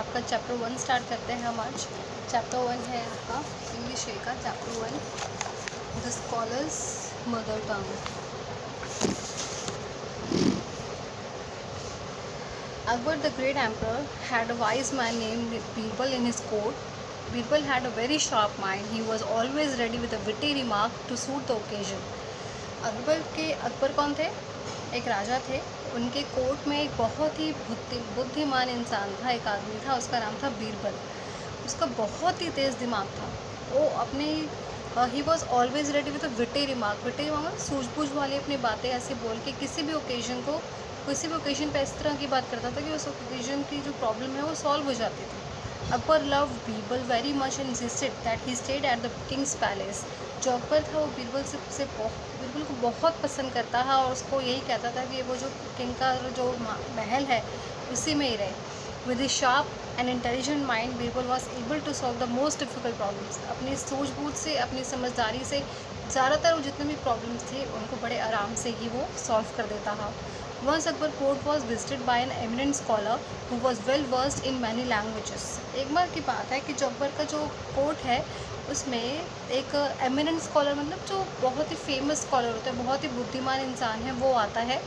आपका chapter 1 start करते हैं हम आज। चैप्टर 1 है आपका इंग्लिश का chapter 1, the scholars mother tongue. Akbar the great emperor had a wise man named Birbal in his court. Birbal had a very sharp mind. He was always ready with a witty remark to suit the occasion. Akbar कौन थे? एक राजा थे। उनके court में एक बहुत ही बुद्धिमान इंसान था, एक आदमी था, उसका नाम था बीरबल। उसका बहुत ही तेज़ दिमाग था। वो अपने he was always ready with a witty remark. Witty remark सूझबूझ वाली अपनी बातें ऐसे बोल के किसी भी ओकेजन पे इस तरह की बात करता था कि उस ओकेजन की जो प्रॉब्लम है वो सॉल्व हो जाती थी। Akbar love Birbal very much and insisted that he stayed at the Kings palace. जो अकबर था वो बीरबल को बहुत पसंद करता था और उसको यही कहता था कि वो जो किंग का जो महल है उसी में ही रहे। With the sharp and intelligent mind Birbal was able to solve the most difficult problems. अपनी सूझबूझ से, अपनी समझदारी से ज़्यादातर जितने भी प्रॉब्लम्स थे उनको बड़े आराम से ही वो सॉल्व कर देता था। Once Akbar court was visited by an eminent scholar who was well versed in many languages. एक बार की बात है कि जो अकबर का जो कोर्ट है उसमें एक एमिनेंट स्कॉलर, मतलब जो बहुत ही फेमस स्कॉलर होता है, बहुत ही बुद्धिमान इंसान है, वो आता है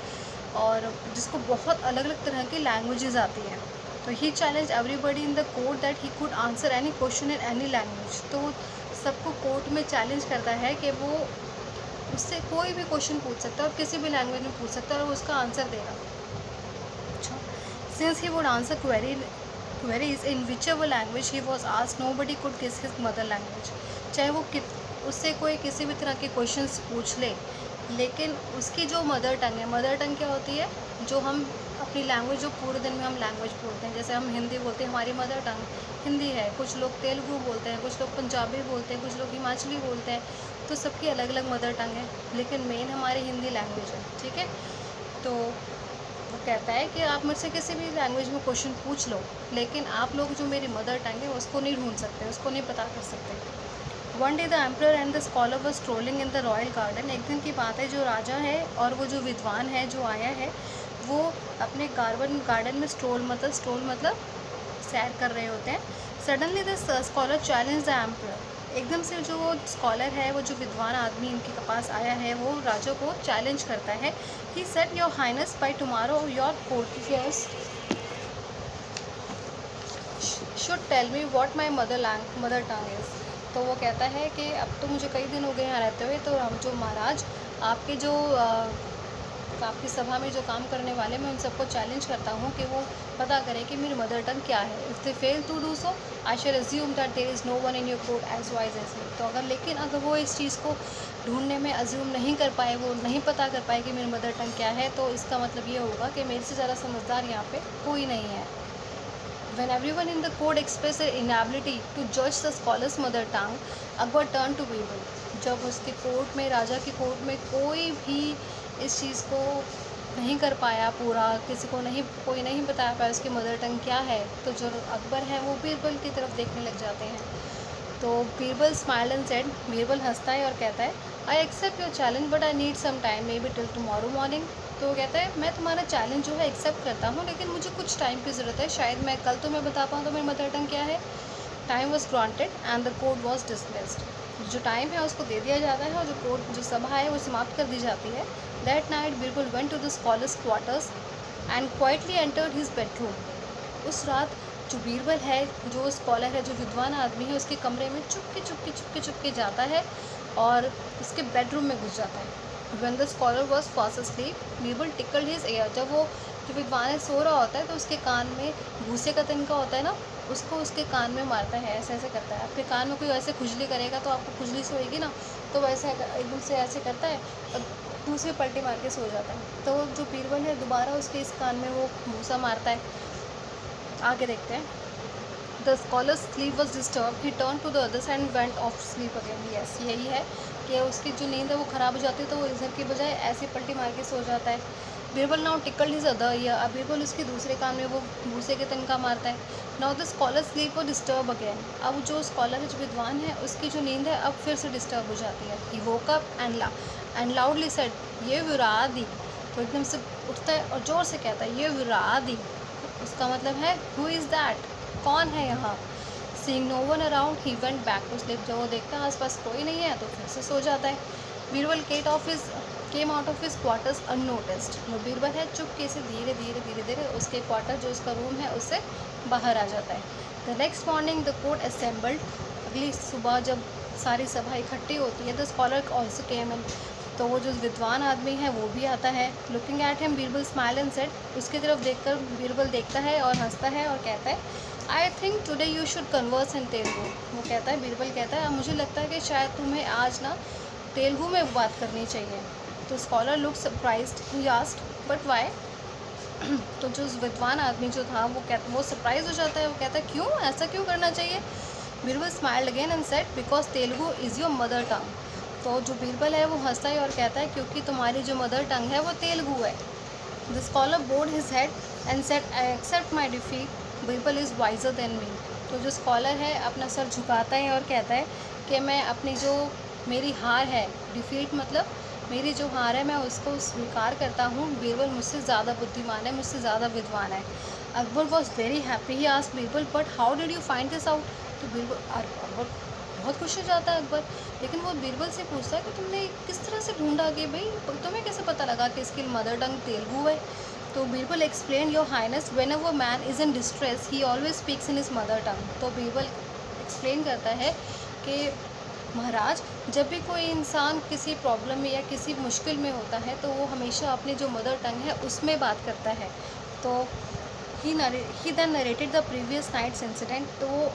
और जिसको बहुत अलग अलग तरह की लैंग्वेजेस आती हैं। तो he challenge everybody in the court that he could answer any question in any language. तो सबको कोर्ट में चैलेंज करता है कि वो उससे कोई भी क्वेश्चन पूछ सकता है और किसी भी लैंग्वेज में पूछ सकता है और उसका आंसर देगा। अच्छा, since he would answer queries in whichever language he was asked, nobody could guess his mother language. चाहे वो उससे कोई किसी भी तरह के क्वेश्चंस पूछ ले, लेकिन उसकी जो मदर टंग है, मदर टंग क्या होती है? जो हम अपनी लैंग्वेज, जो पूरे दिन में हम लैंग्वेज बोलते हैं, जैसे हम हिंदी बोलते हैं, हमारी मदर टंग हिंदी है। कुछ लोग तेलुगु बोलते हैं, कुछ लोग पंजाबी बोलते हैं, कुछ लोग हिमाचली बोलते हैं। तो सबकी अलग अलग मदर टंग है, लेकिन मेन हमारी हिंदी लैंग्वेज है। ठीक है, तो वो कहता है कि आप मुझसे किसी भी लैंग्वेज में क्वेश्चन पूछ लो, लेकिन आप लोग जो मेरी मदर टंग है उसको नहीं ढूंढ सकते, उसको नहीं पता कर सकते। One day the emperor and the scholar was strolling in the royal garden. एक दिन की बात है, जो राजा है और वो जो विद्वान है जो आया है वो अपने गार्डन में स्ट्रोल मतलब सैर कर रहे होते हैं। Suddenly the scholar challenge the emperor. एकदम से जो वो स्कॉलर है, वो जो विद्वान आदमी इनके पास आया है, वो राजा को चैलेंज करता है। He said, your highness, by tomorrow your courtiers should tell me what my mother tongue is. तो वो कहता है कि अब तो मुझे कई दिन हो गए यहाँ रहते हुए, तो हम जो महाराज आपके जो आपकी सभा में जो काम करने वाले, मैं उन सबको चैलेंज करता हूँ कि वो पता करें कि मेरी मदर टंग क्या है। If they fail to do so, I shall assume that there is no one in your court as wise as me. तो अगर वो इस चीज़ को ढूंढने में अज्यूम नहीं कर पाए, वो नहीं पता कर पाए कि मेरी मदर टंग क्या है, तो इसका मतलब ये होगा कि मेरे से ज़्यादा समझदार यहाँ पे कोई नहीं है। When everyone in the court expressed their inability to judge the scholar's mother tongue, Akbar turned to Birbal. जब उसके कोर्ट में, राजा की कोर्ट में कोई भी इस चीज़ को नहीं कर पाया पूरा, कोई नहीं बता पाया उसकी मदर टंग क्या है, तो जो अकबर है वो बीरबल की तरफ देखने लग जाते हैं। तो Birbal smiled and said, Birbal हंसता है और कहता है, I accept your challenge but I need some time, maybe till tomorrow morning. तो वो कहता है, मैं तुम्हारा चैलेंज जो है एक्सेप्ट करता हूँ, लेकिन मुझे कुछ टाइम की ज़रूरत है, शायद मैं कल तुम्हें बता पाऊँ तो मेरी मदर टंग क्या है। Time was granted and the court was dismissed. जो टाइम है उसको दे दिया जाता है और जो सभा है वो समाप्त कर दी जाती है। That night Birbal went to the scholars quarters and quietly entered his bedroom. उस रात जो बीरबल है, जो स्कॉलर है, जो विद्वान आदमी है, उसके कमरे में चुपके जाता है और उसके बेडरूम में घुस जाता है। When the scholar was fast asleep, Birbal tickled his ear। जब वो जो विद्वान है सो रहा होता है तो उसके कान में भूसे का तिनका होता है ना, उसको उसके कान में मारता है, ऐसे करता है। आपके कान में कोई ऐसे खुजली करेगा तो आपको खुजली से होएगी ना, तो वैसे एकदम से ऐसे करता है और दूसरी पलटी मार के सो जाता है। तो जो बीरबल है दोबारा उसके इस कान में वो भूसा मारता है। आगे देखते हैं। The scholars sleep was disturb, he turn to the other side and went off sleep again. Yes, यही है कि उसकी जो नींद है वो ख़राब हो जाती है, तो वो इधर की बजाय ऐसे पलटी मार के सो जाता है। Birbal now tickled his other year. अब बीरबल उसके दूसरे कान में वो भूसे के तिनका मारता है। Now the scholar sleep was disturb again. अब जो स्कॉलर है, जो विद्वान है, उसकी जो नींद है अब फिर से डिस्टर्ब हो जाती है। He woke up and loudly said, ये विरादी। तो एकदम से उठता है और ज़ोर से कहता है, ये विरादी। उसका मतलब है, हु इज़ दैट। कौन है यहाँ? Seeing no one around he went back to sleep. जब वो देखता है आसपास कोई नहीं है तो फिर से सो जाता है। Birbal came out of his quarters unnoticed. जो बीरबल है चुपके से धीरे धीरे उसके क्वार्टर जो उसका रूम है उससे बाहर आ जाता है। The next morning the court assembled. अगली सुबह जब सारी सभा इकट्ठी होती है, द स्कॉलर ऑल्सो केम इन। तो वो जो विद्वान आदमी है वो भी आता है। Looking at him Birbal smile and said. उसकी तरफ देखकर बीरबल देखता है और हंसता है और कहता है, I think today you should converse इन तेलुगु। वो कहता है, बीरबल कहता है, मुझे लगता है कि शायद तुम्हें आज ना तेलुगु में बात करनी चाहिए। तो scholar look surprised. He asked, but why? तो जो विद्वान आदमी जो था वो सरप्राइज हो जाता है। वो कहता है, क्यों, ऐसा क्यों करना चाहिए? Birbal smiled again and said, because Telugu is your mother tongue. तो जो बीरबल है वो हंसता है और कहता है, क्योंकि तुम्हारी जो मदर टंग है वो तेलुगु है। The scholar bowed his head and said, I accept my defeat, Birbal is wiser than me. तो जो स्कॉलर है अपना सर झुकाता है और कहता है कि मैं अपनी जो मेरी हार है, डिफीट मतलब मेरी जो हार है, मैं उसको स्वीकार करता हूँ। बीरबल मुझसे ज़्यादा बुद्धिमान है, मुझसे ज़्यादा विद्वान है। Akbar was very happy. He asked Birbal, but how did you find this out? तो अकबर बहुत खुश हो जाता है अकबर। लेकिन वो बीरबल से पूछता है कि तुमने किस तरह से ढूंढा कि भाई तुम्हें कैसे पता लगा कि इसकी मदर टंग तेलुगु है? तो Birbal explain, your highness, whenever man is in distress he always speaks in his mother tongue. तो बीरबल एक्सप्लेन करता है कि महाराज, जब भी कोई इंसान किसी प्रॉब्लम में या किसी मुश्किल में होता है तो वो हमेशा अपनी जो मदर टंग है उसमें बात करता है। तो he then narrated the previous night's incident. तो वो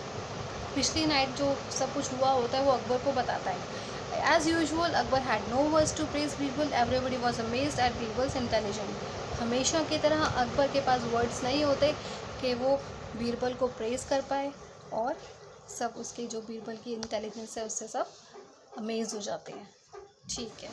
पिछली नाइट जो सब कुछ हुआ होता है वो अकबर को बताता है। As usual Akbar had no words to praise Birbal. Everybody was amazed at Birbal's intelligence. हमेशा की तरह अकबर के पास वर्ड्स नहीं होते कि वो बीरबल को प्रेज़ कर पाए, और सब उसके जो बीरबल की इंटेलिजेंस है उससे सब अमेज़ हो जाते हैं। ठीक है।